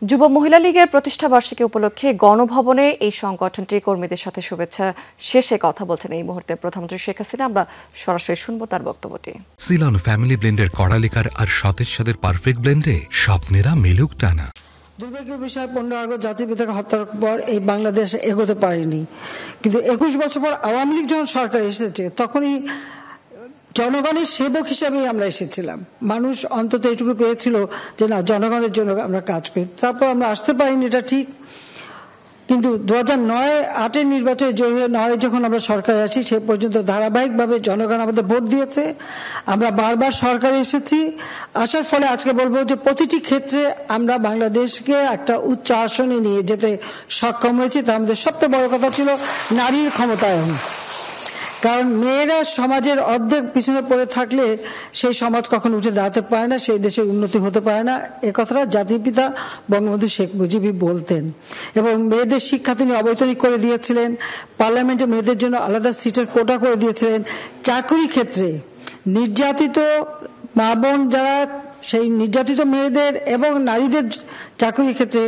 যুব মহিলা লীগের প্রতিষ্ঠা বার্ষিকী উপলক্ষে গণভবনে এই সংগঠনটির কর্মীদের সাথে শুভেচ্ছা শেষে কথা বলছেন এই মুহূর্তে প্রধানমন্ত্রী শেখ হাসিনা। আমরা সরাসরি শুনবো তার বক্তব্যটি। সিলন ফ্যামিলি ব্লেন্ডের কড়ালিকার আর সতেজ স্বাদের পারফেক্ট ব্লেন্ডে স্বপ্নেরা মিলুক টানা। দুর্ভাগ্যের বিষয় 15 আগস্ট জাতির পিতাকে হত্যার পর এই বাংলাদেশ এগোতে পারেনি, কিন্তু 21 বছর পর আওয়ামী লীগ যখন সরকার এসেছে তখনই জনগণের সেবক হিসাবেই আমরা এসেছিলাম। মানুষ অন্তত এটুকু পেয়েছিল যে না, জনগণের জন্য আমরা কাজ করি। তারপর আমরা আসতে পারিনি, এটা ঠিক, কিন্তু 2009-8 নির্বাচনে জয়ী হয়ে 9 যখন আমরা সরকারে আসি সে পর্যন্ত ধারাবাহিকভাবে জনগণ আমাদের ভোট দিয়েছে। আমরা বারবার সরকারে এসেছি, আসার ফলে আজকে বলবো যে প্রতিটি ক্ষেত্রে আমরা বাংলাদেশকে একটা উচ্চ আসনে নিয়ে যেতে সক্ষম হয়েছি। তার মধ্যে সবচেয়ে বড় কথা ছিল নারীর ক্ষমতায়ন। কারণ মেয়েরা সমাজের অর্ধেক পিছনে পড়ে থাকলে সেই সমাজ কখনো উঠে দাঁড়াতে পারে না, সেই দেশের উন্নতি হতে পারে না। এ কথাটা জাতির পিতা বঙ্গবন্ধু শেখ মুজিবই বলতেন। এবং মেয়েদের শিক্ষা তিনি অবৈতনিক করে দিয়েছিলেন, পার্লামেন্টে মেয়েদের জন্য আলাদা সিটের কোটা করে দিয়েছিলেন। চাকরি ক্ষেত্রে নির্যাতিত মা বোন যারা, সেই নির্যাতিত মেয়েদের এবং নারীদের চাকরির ক্ষেত্রে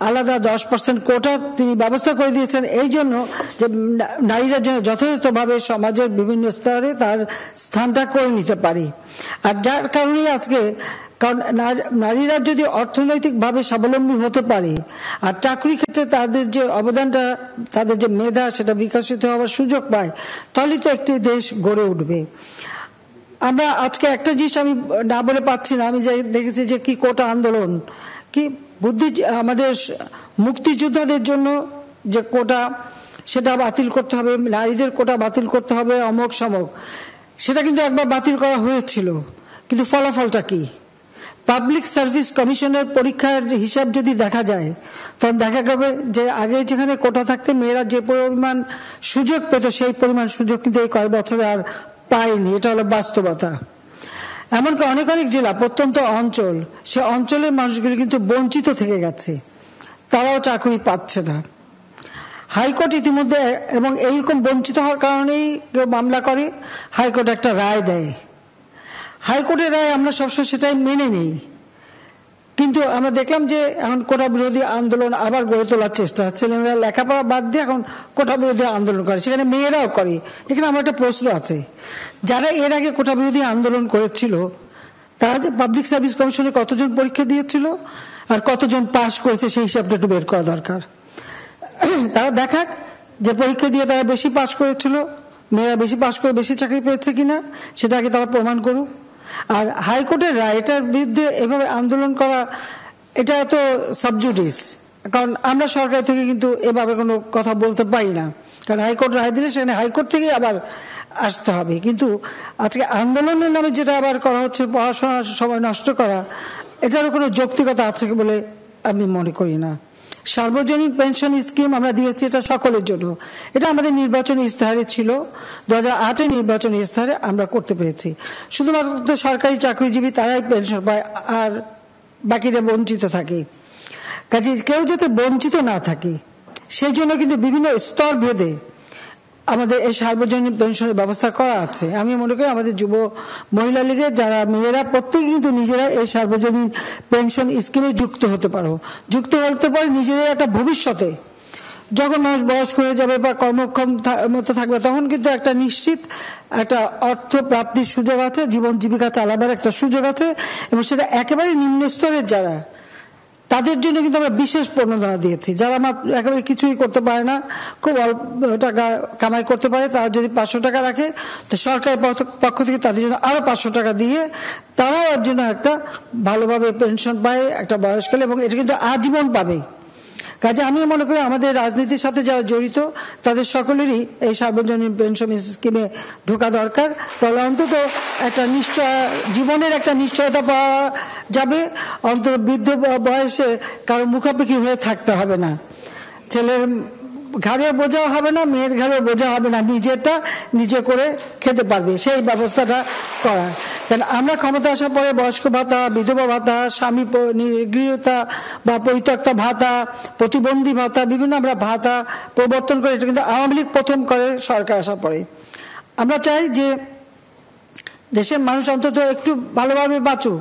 আলাদা 10% কোটা তিনি ব্যবস্থা করে দিয়েছেন, এই জন্য যে নারীরা যেন যথাযথভাবে সমাজের বিভিন্ন স্তরে তার স্থানটা করে নিতে পারে। আর যার কারণে আজকে, কারণ নারীরা যদি অর্থনৈতিকভাবে স্বাবলম্বী হতে পারে আর চাকরি ক্ষেত্রে তাদের যে অবদানটা, তাদের যে মেধা সেটা বিকশিত হওয়ার সুযোগ পায়, তাহলে তো একটি দেশ গড়ে উঠবে। আমরা আজকে একটা জিনিস আমি না বলে পাচ্ছি না, আমি দেখেছি যে কি কোটা আন্দোলন, কি বুদ্ধি, আমাদের মুক্তিযোদ্ধাদের জন্য যে কোটা সেটা বাতিল করতে হবে, নারীদের কোটা বাতিল করতে হবে, অমক সমক, সেটা কিন্তু একবার বাতিল করা হয়েছিল, কিন্তু ফলাফলটা কি? পাবলিক সার্ভিস কমিশনের পরীক্ষার হিসাব যদি দেখা যায় তখন দেখা যাবে যে আগে যেখানে কোটা থাকতে মেয়েরা যে পরিমাণ সুযোগ পেত সেই পরিমাণ সুযোগ কিন্তু এই কয়েক বছরে আর পায়নি। এটা হলো বাস্তবতা। এমনকি অনেক অনেক জেলা, প্রত্যন্ত অঞ্চল, সে অঞ্চলের মানুষগুলি কিন্তু বঞ্চিত থেকে গেছে, তারাও চাকরি পাচ্ছে না। হাইকোর্ট ইতিমধ্যে, এবং এইরকম বঞ্চিত হওয়ার কারণেই কেউ মামলা করে, হাইকোর্ট একটা রায় দেয়। হাইকোর্টের রায় আমরা সবসময় সেটাই মেনে নেই, কিন্তু আমরা দেখলাম যে এখন কোটা বিরোধী আন্দোলন আবার গড়ে তোলার চেষ্টা, ছেলেমেয়েরা লেখাপড়া বাদ দিয়ে এখন কোটা বিরোধী আন্দোলন করে, সেখানে মেয়েরাও করে। এখানে আমার একটা প্রশ্ন আছে, যারা এর আগে কোটা বিরোধী আন্দোলন করেছিল তারা পাবলিক সার্ভিস কমিশনে কতজন পরীক্ষা দিয়েছিল আর কতজন পাস করেছে সেই হিসাবটা একটু বের করা দরকার। তারা দেখাক যে পরীক্ষা দিয়ে তারা বেশি পাস করেছিল, মেয়েরা বেশি পাস করে বেশি চাকরি পেয়েছে কিনা, সেটাকে তারা প্রমাণ করুক। আর হাইকোর্টের রায়, এটার বিরুদ্ধে এভাবে আন্দোলন করা, এটা তো সাবজুডিস, কারণ আমরা সরকার থেকে কিন্তু এভাবে কোনো কথা বলতে পারি না, কারণ হাইকোর্ট রায় দিলে সেখানে হাইকোর্ট থেকে আবার আসতে হবে। কিন্তু আজকে আন্দোলনের নামে যেটা আবার করা হচ্ছে, পড়াশোনার সময় নষ্ট করা, এটারও কোনো যৌক্তিকতা আছে বলে আমি মনে করি না। সার্বজনীন পেনশন স্কিম আমরা দিয়েছি, এটা সকলের জন্য, এটা আমাদের নির্বাচনী ইস্তেহারে ছিল, 2008 নির্বাচনী ইস্তেহারে আমরা করতে পেরেছি। শুধুমাত্র সরকারি চাকরিজীবী তারাই পেনশন পায়, আর বাকিরা বঞ্চিত থাকে। কাজে কেউ যাতে বঞ্চিত না থাকে সেই জন্য কিন্তু বিভিন্ন স্তর ভেদে আমাদের এই সার্বজনীন পেনশনের ব্যবস্থা করা আছে। আমি মনে করি আমাদের যুব মহিলা লীগের যারা মেয়েরা প্রত্যেকে কিন্তু নিজেরা এই সার্বজনীন পেনশন স্কিমে যুক্ত হতে পারে নিজেদের একটা ভবিষ্যতে, যখন মানুষ বয়স্ক হয়ে যাবে বা কর্মক্ষম মতো থাকবে তখন কিন্তু একটা নিশ্চিত একটা অর্থ প্রাপ্তির সুযোগ আছে, জীবন জীবিকা চালাবার একটা সুযোগ আছে, এবং সেটা একেবারে নিম্ন স্তরের যারা, তাদের জন্য কিন্তু আমরা বিশেষ প্রণোদনা দিয়েছি। যারা একেবারে কিছুই করতে পারে না, খুব অল্প টাকা কামাই করতে পারে, তারা যদি 500 টাকা রাখে তো সরকারের পক্ষ থেকে তাদের জন্য আরো 500 টাকা দিয়ে তারাও এর জন্য একটা ভালোভাবে পেনশন পায় একটা বয়সকালে, এবং এটা কিন্তু আজীবন পাবে। কাজে আমি মনে করি আমাদের রাজনীতির সাথে যারা জড়িত তাদের সকলেরই এই সার্বজনীন পেনশন স্কিমে ঢোকা দরকার, তাহলে অন্তত একটা জীবনের একটা নিশ্চয়তা পাওয়া যাবে। অন্তত বৃদ্ধ বয়সে কারো মুখাপেক্ষি হয়ে থাকতে হবে না, ছেলের ঘাড়ে বোঝা হবে না, মেয়ের ঘাড়ে বোঝা হবে না, নিজেরটা নিজে করে খেতে পারবে, সেই ব্যবস্থাটা করা। কারণ আমরা ক্ষমতা আসার পরে বয়স্ক ভাতা, বিধবা ভাতা, স্বামী গৃহীতা বা পরিত্যক্তা ভাতা, প্রতিবন্ধী ভাতা, বিভিন্ন আমরা ভাতা প্রবর্তন করে, এটা কিন্তু আওয়ামী লীগ প্রথম করে সরকার আসার পরে। আমরা চাই যে দেশের মানুষ অন্তত একটু ভালোভাবে বাঁচুক,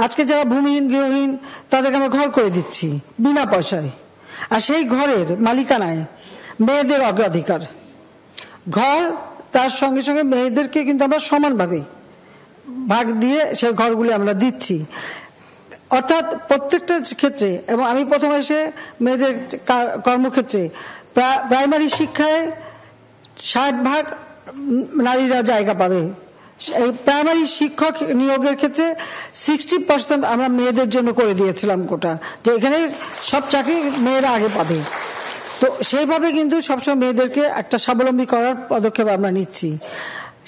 আজকে যারা ভূমিহীন গৃহহীন তাদেরকে আমরা ঘর করে দিচ্ছি বিনা পয়সায়, আর সেই ঘরের মালিকানায় মেয়েদের অগ্রাধিকার। ঘর তার সঙ্গে সঙ্গে মেয়েদেরকে কিন্তু আমরা সমানভাবে ভাগ দিয়ে সেই ঘরগুলি আমরা দিচ্ছি, অর্থাৎ প্রত্যেকটা ক্ষেত্রে। এবং আমি প্রথমে এসে মেয়েদের কর্মক্ষেত্রে প্রাইমারি শিক্ষায় 60% নারীরা জায়গা পাবে। এই প্রাইমারি শিক্ষক নিয়োগের ক্ষেত্রে 60% আমরা মেয়েদের জন্য করে দিয়েছিলাম কোটা, যে এখানে সব চাকরি মেয়েরা আগে পাবে। তো সেইভাবে কিন্তু সবসময় মেয়েদেরকে একটা স্বাবলম্বী করার পদক্ষেপ আমরা নিচ্ছি।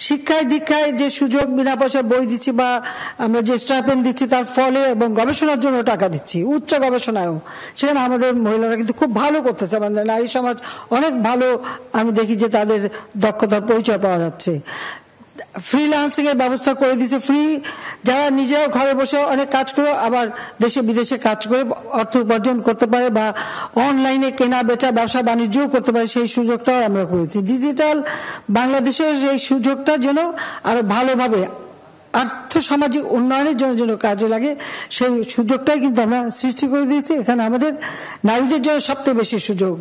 শিক্ষায় দীক্ষায় যে সুযোগ, বিনা পয়সা বই দিচ্ছি বা আমরা যে স্টাইপেন্ড দিচ্ছি তার ফলে, এবং গবেষণার জন্য টাকা দিচ্ছি, উচ্চ গবেষণায়ও সেখানে আমাদের মহিলারা কিন্তু খুব ভালো করতেছে। আমাদের নারী সমাজ অনেক ভালো, আমি দেখি যে তাদের দক্ষতার পরিচয় পাওয়া যাচ্ছে। ফ্রিল্যান্সিং এর ব্যবস্থা করে দিচ্ছে, ফ্রি, যারা নিজেরাও ঘরে বসে অনেক কাজ করে আবার দেশে বিদেশে কাজ করে অর্থ উপার্জন করতে পারে, বা অনলাইনে কেনা বেচা ব্যবসা বাণিজ্যও করতে পারে, সেই সুযোগটাও আমরা করেছি। ডিজিটাল বাংলাদেশের এই সুযোগটা যেন আরো ভালোভাবে আর্থ সামাজিক উন্নয়নের জন্য কাজে লাগে, সেই সুযোগটাই কিন্তু আমরা সৃষ্টি করে দিয়েছি। এখানে আমাদের নারীদের জন্য সবচেয়ে বেশি সুযোগ।